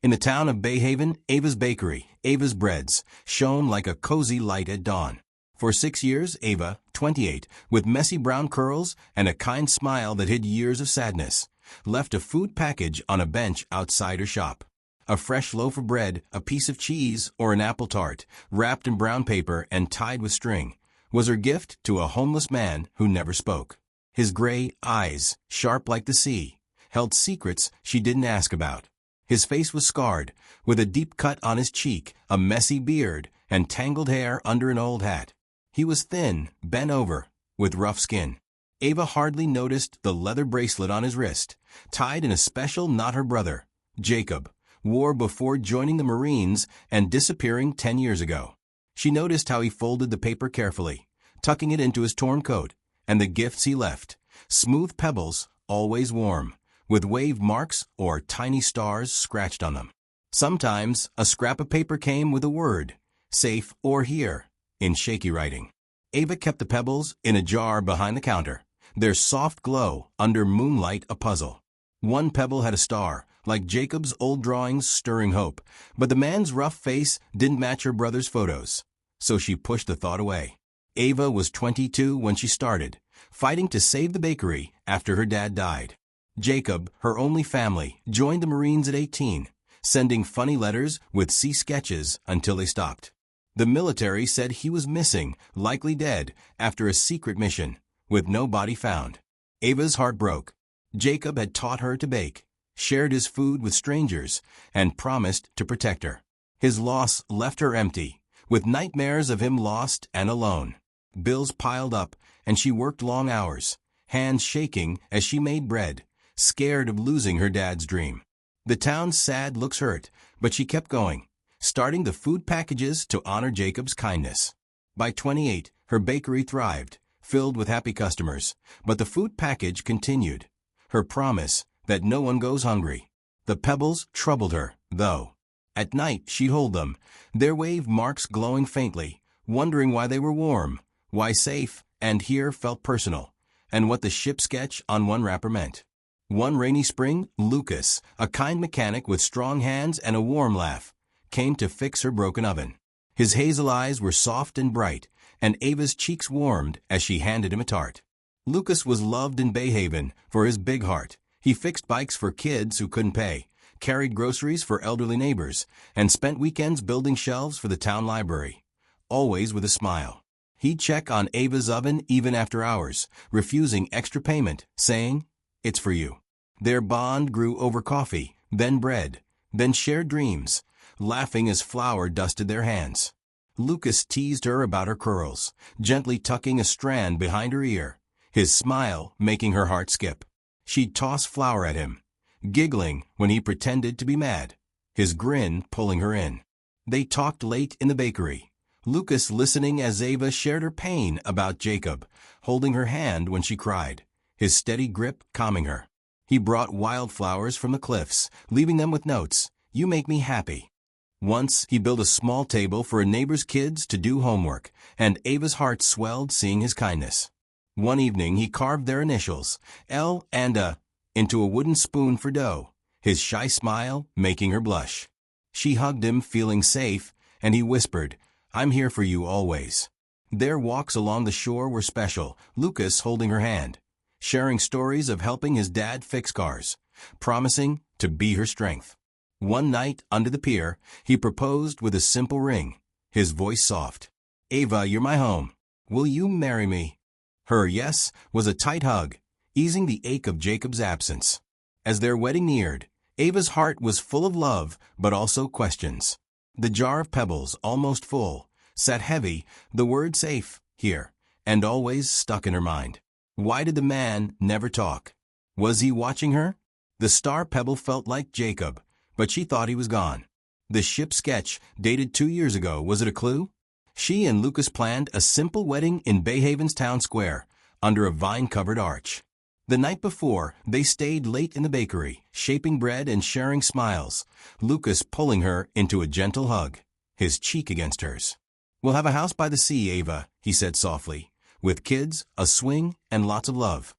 In the town of Bayhaven, Ava's Bakery, Ava's Breads, shone like a cozy light at dawn. For 6 years, Ava, 28, with messy brown curls and a kind smile that hid years of sadness, left a food package on a bench outside her shop. A fresh loaf of bread, a piece of cheese, or an apple tart, wrapped in brown paper and tied with string, was her gift to a homeless man who never spoke. His gray eyes, sharp like the sea, held secrets she didn't ask about. His face was scarred, with a deep cut on his cheek, a messy beard, and tangled hair under an old hat. He was thin, bent over, with rough skin. Ava hardly noticed the leather bracelet on his wrist, tied in a special knot her brother, Jacob, wore before joining the Marines and disappearing 10 years ago. She noticed how he folded the paper carefully, tucking it into his torn coat, and the gifts he left, smooth pebbles, always warm, with wave marks or tiny stars scratched on them. Sometimes a scrap of paper came with a word, safe or here, in shaky writing. Ava kept the pebbles in a jar behind the counter, their soft glow under moonlight a puzzle. One pebble had a star, like Jacob's old drawings stirring hope, but the man's rough face didn't match her brother's photos, so she pushed the thought away. Ava was 22 when she started, fighting to save the bakery after her dad died. Jacob, her only family, joined the Marines at 18, sending funny letters with sea sketches until they stopped. The military said he was missing, likely dead, after a secret mission, with no body found. Ava's heart broke. Jacob had taught her to bake, shared his food with strangers, and promised to protect her. His loss left her empty, with nightmares of him lost and alone. Bills piled up, and she worked long hours, hands shaking as she made bread, scared of losing her dad's dream. The town's sad looks hurt, but she kept going, starting the food packages to honor Jacob's kindness. By 28, her bakery thrived, filled with happy customers, but the food package continued. Her promise that no one goes hungry. The pebbles troubled her, though. At night she'd hold them, their wave marks glowing faintly, wondering why they were warm, why safe, and here felt personal, and what the ship sketch on one wrapper meant. One rainy spring, Lucas, a kind mechanic with strong hands and a warm laugh, came to fix her broken oven. His hazel eyes were soft and bright, and Ava's cheeks warmed as she handed him a tart. Lucas was loved in Bayhaven for his big heart. He fixed bikes for kids who couldn't pay, carried groceries for elderly neighbors, and spent weekends building shelves for the town library, always with a smile. He'd check on Ava's oven even after hours, refusing extra payment, saying, "It's for you." Their bond grew over coffee, then bread, then shared dreams, laughing as flour dusted their hands. Lucas teased her about her curls, gently tucking a strand behind her ear, his smile making her heart skip. She'd toss flour at him, giggling when he pretended to be mad, his grin pulling her in. They talked late in the bakery, Lucas listening as Ava shared her pain about Jacob, holding her hand when she cried, his steady grip calming her. He brought wildflowers from the cliffs, leaving them with notes, "You make me happy." Once he built a small table for a neighbor's kids to do homework, and Ava's heart swelled seeing his kindness. One evening he carved their initials, L and A, into a wooden spoon for dough, his shy smile making her blush. She hugged him, feeling safe, and he whispered, "I'm here for you always." Their walks along the shore were special, Lucas holding her hand, sharing stories of helping his dad fix cars, promising to be her strength. One night, under the pier, he proposed with a simple ring, his voice soft. "Ava, you're my home. Will you marry me?" Her yes was a tight hug, easing the ache of Jacob's absence. As their wedding neared, Ava's heart was full of love, but also questions. The jar of pebbles, almost full, sat heavy, the word safe, here, and always stuck in her mind. Why did the man never talk? Was he watching her? The star pebble felt like Jacob, but she thought he was gone. The ship sketch, dated 2 years ago, was it a clue? She and Lucas planned a simple wedding in Bayhaven's town square, under a vine-covered arch. The night before, they stayed late in the bakery, shaping bread and sharing smiles, Lucas pulling her into a gentle hug, his cheek against hers. "We'll have a house by the sea, Ava," he said softly, "with kids, a swing, and lots of love."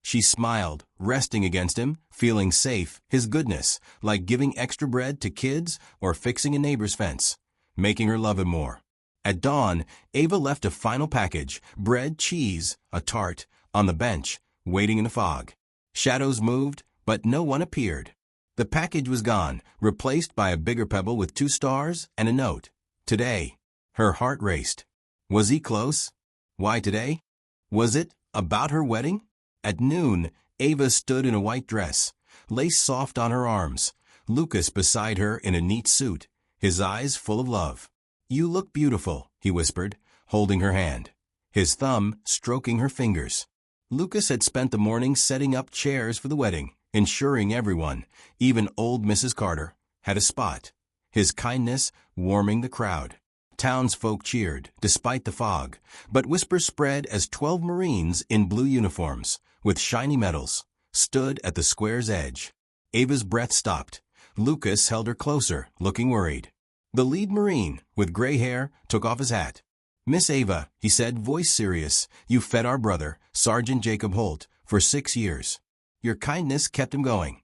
She smiled, resting against him, feeling safe, his goodness, like giving extra bread to kids or fixing a neighbor's fence, making her love him more. At dawn, Ava left a final package, bread, cheese, a tart, on the bench, waiting in the fog. Shadows moved, but no one appeared. The package was gone, replaced by a bigger pebble with 2 stars and a note. Today. Her heart raced. Was he close? Why today? Was it about her wedding? At noon, Ava stood in a white dress, lace soft on her arms, Lucas beside her in a neat suit, his eyes full of love. You look beautiful, he whispered, holding her hand, his thumb stroking her fingers. Lucas had spent the morning setting up chairs for the wedding, ensuring everyone, even old Mrs. Carter, had a spot, his kindness warming the crowd. Townsfolk cheered, despite the fog, but whispers spread as 12 Marines in blue uniforms, with shiny medals, stood at the square's edge. Ava's breath stopped. Lucas held her closer, looking worried. The lead Marine, with gray hair, took off his hat. Miss Ava, he said, voice serious, you fed our brother, Sergeant Jacob Holt, for 6 years. Your kindness kept him going.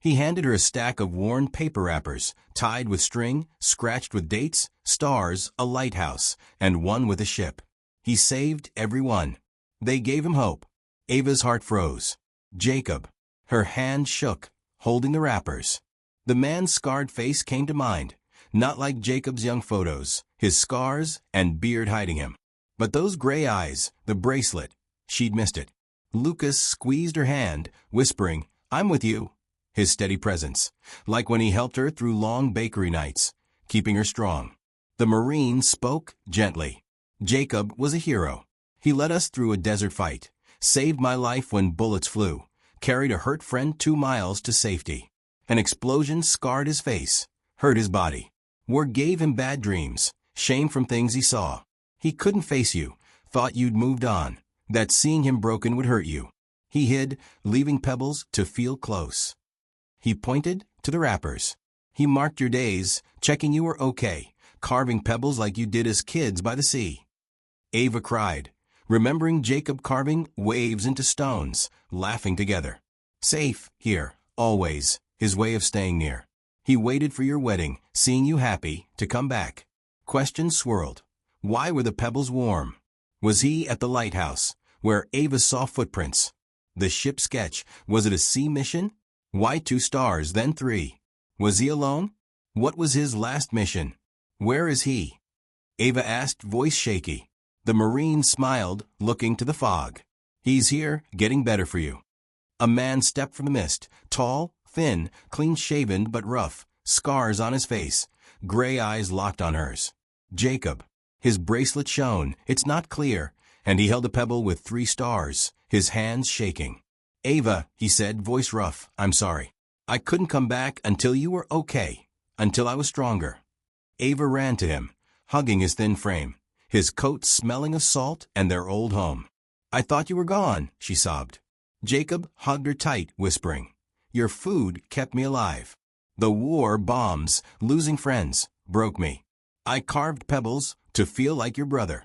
He handed her a stack of worn paper wrappers, tied with string, scratched with dates, stars, a lighthouse, and one with a ship. He saved every one. They gave him hope. Ava's heart froze. Jacob. Her hand shook, holding the wrappers. The man's scarred face came to mind, not like Jacob's young photos, his scars and beard hiding him. But those gray eyes, the bracelet, she'd missed it. Lucas squeezed her hand, whispering, I'm with you. His steady presence, like when he helped her through long bakery nights, keeping her strong. The Marine spoke gently. Jacob was a hero. He led us through a desert fight, saved my life when bullets flew, carried a hurt friend 2 miles to safety. An explosion scarred his face, hurt his body. War gave him bad dreams, shame from things he saw. He couldn't face you, thought you'd moved on, that seeing him broken would hurt you. He hid, leaving pebbles to feel close. He pointed to the wrappers. He marked your days, checking you were okay, carving pebbles like you did as kids by the sea. Ava cried, remembering Jacob carving waves into stones, laughing together. Safe, here, always, his way of staying near. He waited for your wedding, seeing you happy, to come back. Questions swirled. Why were the pebbles warm? Was he at the lighthouse, where Ava saw footprints? The ship sketch, was it a sea mission? Why 2 stars, then 3? Was he alone? What was his last mission? Where is he? Ava asked, voice shaky. The Marine smiled, looking to the fog. He's here, getting better for you. A man stepped from the mist, tall, thin, clean-shaven but rough, scars on his face, gray eyes locked on hers. Jacob. His bracelet shone, it's not clear, and he held a pebble with 3 stars, his hands shaking. Ava, he said, voice rough, I'm sorry. I couldn't come back until you were okay, until I was stronger. Ava ran to him, hugging his thin frame, his coat smelling of salt and their old home. I thought you were gone, she sobbed. Jacob hugged her tight, whispering, your food kept me alive. The war, bombs, losing friends, broke me. I carved pebbles to feel like your brother.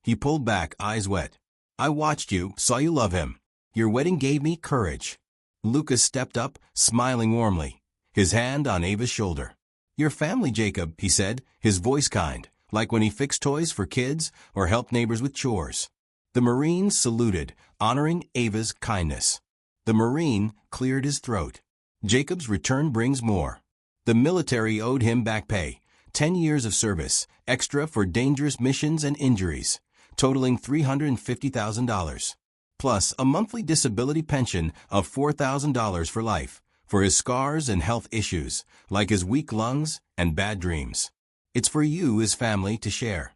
He pulled back, eyes wet. I watched you, saw you love him. Your wedding gave me courage. Lucas stepped up, smiling warmly, his hand on Ava's shoulder. Your family, Jacob, he said, his voice kind, like when he fixed toys for kids or helped neighbors with chores. The Marine saluted, honoring Ava's kindness. The Marine cleared his throat. Jacob's return brings more. The military owed him back pay, 10 years of service, extra for dangerous missions and injuries, totaling $350,000. Plus a monthly disability pension of $4,000 for life, for his scars and health issues, like his weak lungs and bad dreams. It's for you, his family, to share.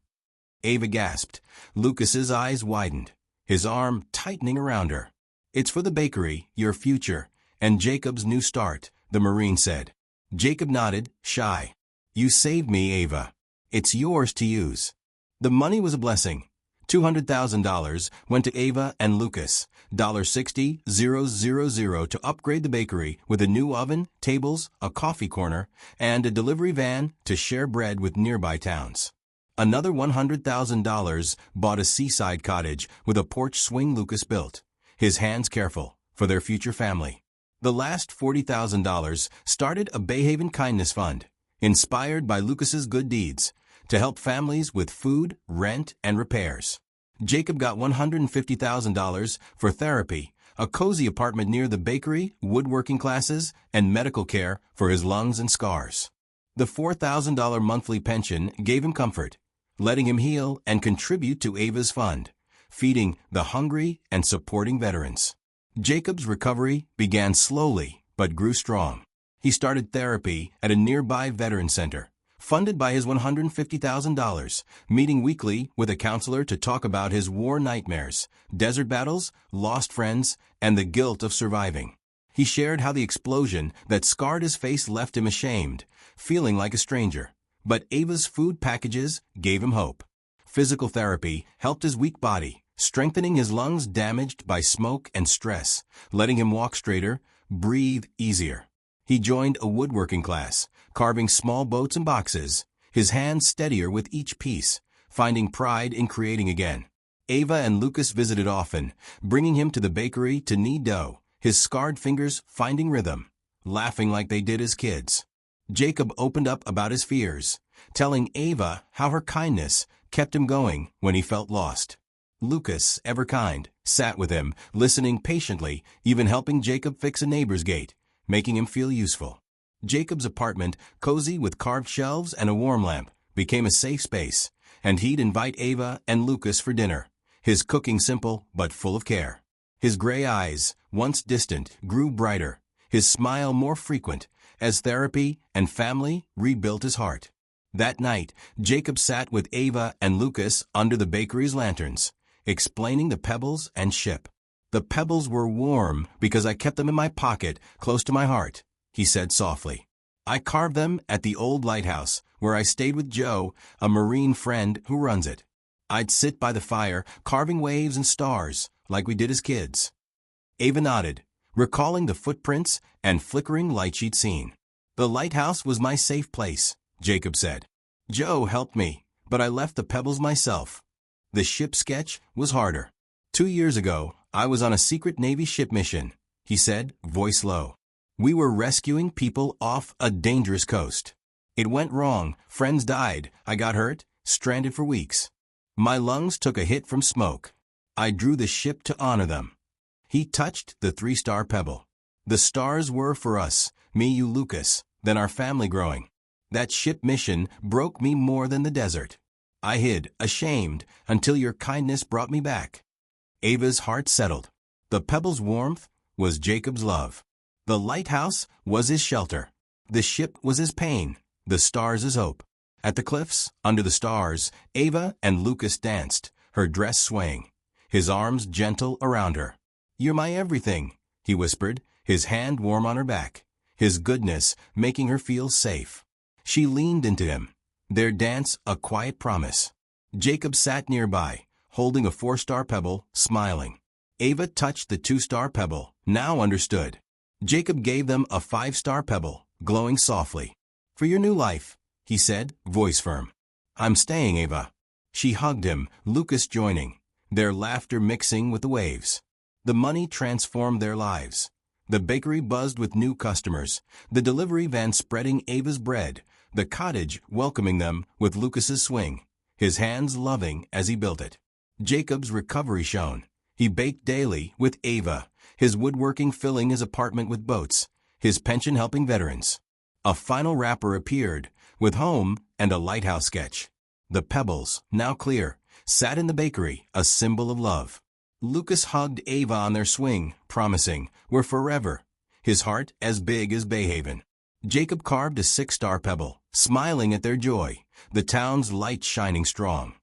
Ava gasped. Lucas's eyes widened, his arm tightening around her. It's for the bakery, your future, and Jacob's new start, the Marine said. Jacob nodded, shy. You saved me, Ava. It's yours to use. The money was a blessing. $200,000 went to Ava and Lucas, $60,000 to upgrade the bakery with a new oven, tables, a coffee corner, and a delivery van to share bread with nearby towns. Another $100,000 bought a seaside cottage with a porch swing Lucas built, his hands careful, for their future family. The last $40,000 started a Bayhaven Kindness Fund, inspired by Lucas's good deeds, to help families with food, rent, and repairs. Jacob got $150,000 for therapy, a cozy apartment near the bakery, woodworking classes, and medical care for his lungs and scars. The $4,000 monthly pension gave him comfort, letting him heal and contribute to Ava's fund, feeding the hungry and supporting veterans. Jacob's recovery began slowly but grew strong. He started therapy at a nearby veteran center, funded by his $150,000, meeting weekly with a counselor to talk about his war nightmares, desert battles, lost friends, and the guilt of surviving. He shared how the explosion that scarred his face left him ashamed, feeling like a stranger. But Ava's food packages gave him hope. Physical therapy helped his weak body, strengthening his lungs damaged by smoke and stress, letting him walk straighter, breathe easier. He joined a woodworking class, carving small boats and boxes, his hands steadier with each piece, finding pride in creating again. Ava and Lucas visited often, bringing him to the bakery to knead dough, his scarred fingers finding rhythm, laughing like they did as kids. Jacob opened up about his fears, telling Ava how her kindness kept him going when he felt lost. Lucas, ever kind, sat with him, listening patiently, even helping Jacob fix a neighbor's gate, making him feel useful. Jacob's apartment, cozy with carved shelves and a warm lamp, became a safe space, and he'd invite Ava and Lucas for dinner, his cooking simple but full of care. His gray eyes, once distant, grew brighter, his smile more frequent, as therapy and family rebuilt his heart. That night, Jacob sat with Ava and Lucas under the bakery's lanterns, explaining the pebbles and ship. The pebbles were warm because I kept them in my pocket, close to my heart, he said softly. I carved them at the old lighthouse, where I stayed with Joe, a Marine friend who runs it. I'd sit by the fire, carving waves and stars, like we did as kids. Ava nodded, recalling the footprints and flickering light she'd seen. The lighthouse was my safe place, Jacob said. Joe helped me, but I left the pebbles myself. The ship sketch was harder. 2 years ago, I was on a secret Navy ship mission, he said, voice low. We were rescuing people off a dangerous coast. It went wrong, friends died, I got hurt, stranded for weeks. My lungs took a hit from smoke. I drew the ship to honor them. He touched the 3-star pebble. The stars were for us, me, you, Lucas, then our family growing. That ship mission broke me more than the desert. I hid, ashamed, until your kindness brought me back. Ava's heart settled. The pebble's warmth was Jacob's love. The lighthouse was his shelter. The ship was his pain, the stars his hope. At the cliffs, under the stars, Ava and Lucas danced, her dress swaying, his arms gentle around her. You're my everything, he whispered, his hand warm on her back, his goodness making her feel safe. She leaned into him, their dance a quiet promise. Jacob sat nearby, holding a 4-star pebble, smiling. Ava touched the 2-star pebble, now understood. Jacob gave them a 5-star pebble, glowing softly. For your new life, he said, voice firm. I'm staying, Ava. She hugged him, Lucas joining, their laughter mixing with the waves. The money transformed their lives. The bakery buzzed with new customers, the delivery van spreading Ava's bread, the cottage welcoming them with Lucas's swing, his hands loving as he built it. Jacob's recovery shone. He baked daily with Ava, his woodworking filling his apartment with boats, his pension helping veterans. A final wrapper appeared, with home and a lighthouse sketch. The pebbles, now clear, sat in the bakery, a symbol of love. Lucas hugged Ava on their swing, promising, we're forever, his heart as big as Bayhaven. Jacob carved a 6-star pebble, smiling at their joy, the town's light shining strong.